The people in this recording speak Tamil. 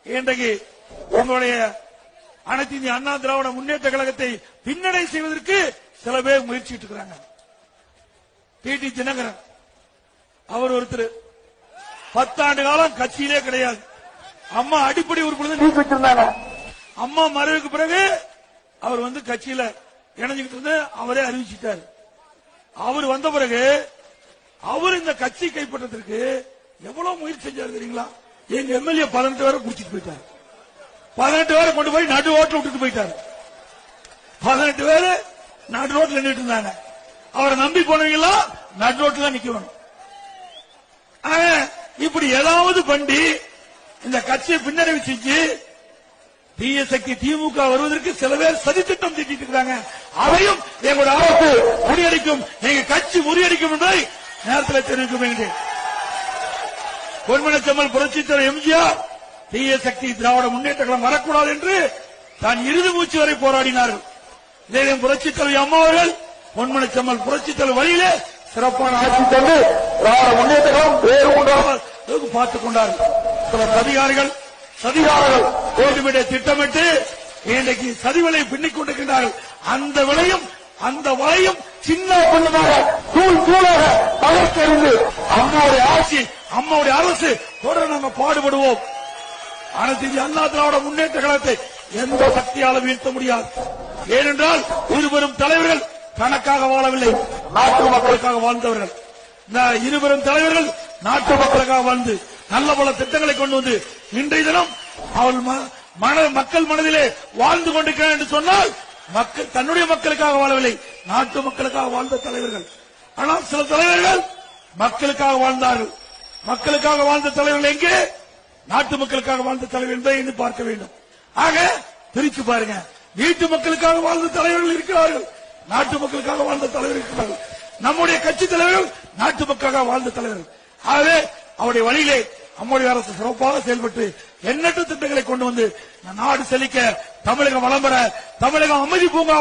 இன்றைக்கு உங்களுடைய அனைத்து இந்திய அண்ணா திராவிட முன்னேற்ற கழகத்தை பின்னடை செய்வதற்கு சில பேர் முயற்சிட்டு இருக்கிறாங்க. டிடி தினகரன் அவர் ஒருத்தர் 10 ஆண்டு காலம் கட்சியிலே கிடையாது. அம்மா அடிப்படை உறுப்பினர் நீக்கி வச்சிருந்தாங்க. அம்மா மறைவுக்கு பிறகு அவர் கட்சியில இணைஞ்சுக்கிட்டு இருந்து அவரே அறிவிச்சிட்டாரு. அவர் வந்த பிறகு அவர் இந்த கட்சி கைப்பற்றத்திற்கு எவ்வளவு முயற்சி செஞ்சாரு தெரியுங்களா? எங்க எம்எல்ஏ 18 பேரை குடிச்சிட்டு போயிட்டாரு. 18 பேரை கொண்டு போய் நடு ரோட்ல விட்டுட்டு போயிட்டாரு. 18 பேரு நடு ரோட்ல நின்றுட்டு இருந்தாங்க. அவரை நம்பி போனவங்க நடு ரோட்ல நிக்கணும். இப்படி ஏதாவது பண்ணி இந்த கட்சியை பின்னடைவு செஞ்சு தீய சக்தி திமுக வருவதற்கு சில பேர் சதித்திட்டம் தீட்டிட்டு இருக்காங்க. அதையும் எங்களுடைய அரசு முறியடிக்கும், எங்க கட்சி முறியடிக்கும் என்பதை நேரத்தில் தெரிவிக்கும். பொன்மனச்செம்மல் புரட்சித் தலைவர் எம்ஜிஆர் தீய சக்தி திராவிட முன்னேற்ற கழகம் வரக்கூடாது என்று தான் இறுதி மூச்சு வரை போராடினார்கள். இதே புரட்சித் தலைவர் அம்மா அவர்கள் பொன்மனச்செம்மல் புரட்சித் தலைவர் வழியிலே சிறப்பான ஆட்சி தந்து திராவிட முன்னேற்ற கழகம் வேறு ஒன்றாக பார்த்துக் கொண்டார்கள். சில சதிகாரர்கள் வேண்டுமென்றே திட்டமிட்டு இன்றைக்கு சதிவலை பின்னிக் கொண்டிருக்கின்றார்கள். அந்த விலையும் அந்த வலையும் சின்ன பின்னமாக தூள் தூளாக தகர்த்தெறிந்து அம்மாவுடைய ஆட்சி, அம்மாவுடைய அரசு தொடர நாங்கள் பாடுபடுவோம். அனைத்து இந்திய அண்ணா திராவிட முன்னேற்ற கழகத்தை எந்த சக்தியாலும் வீழ்த்த முடியாது. ஏனென்றால் இருவரும் தலைவர்கள் தனக்காக வாழவில்லை, நாட்டு மக்களுக்காக வாழ்ந்தவர்கள். இந்த இருவரும் தலைவர்கள் நாட்டு மக்களுக்காக வாழ்ந்து நல்ல பல திட்டங்களை கொண்டு வந்து இன்றைய தினம் அவள் மக்கள் மனதிலே வாழ்ந்து கொண்டிருக்கிறார் என்று சொன்னால் மக்கள் தன்னுடைய மக்களுக்காக வாழவில்லை, நாட்டு மக்களுக்காக வாழ்ந்த தலைவர்கள். ஆனால் சில தலைவர்கள் மக்களுக்காக வாழ்ந்தார்கள். மக்களுக்காக வாழ்ந்த தலைவர்கள் எங்கே? நாட்டு மக்களுக்காக வாழ்ந்த தலைவர் என்பதை என்று பார்க்க வேண்டும். ஆக பிரிச்சு பாருங்க. வீட்டு மக்களுக்காக வாழ்ந்த தலைவர்கள் இருக்கிறார்கள், நாட்டு மக்களுக்காக வாழ்ந்த தலைவர்கள் இருக்கிறார்கள். நம்முடைய கட்சி தலைவர்கள் நாட்டு மக்களுக்காக வாழ்ந்த தலைவர்கள். ஆகவே அவருடைய வழியிலே நம்முடைய அரசு சிறப்பாக செயல்பட்டு எண்ணற்ற திட்டங்களை கொண்டு வந்து நாடு செழிக்க, தமிழகம் வளம் பெற, தமிழகம் அமைதி பூங்கா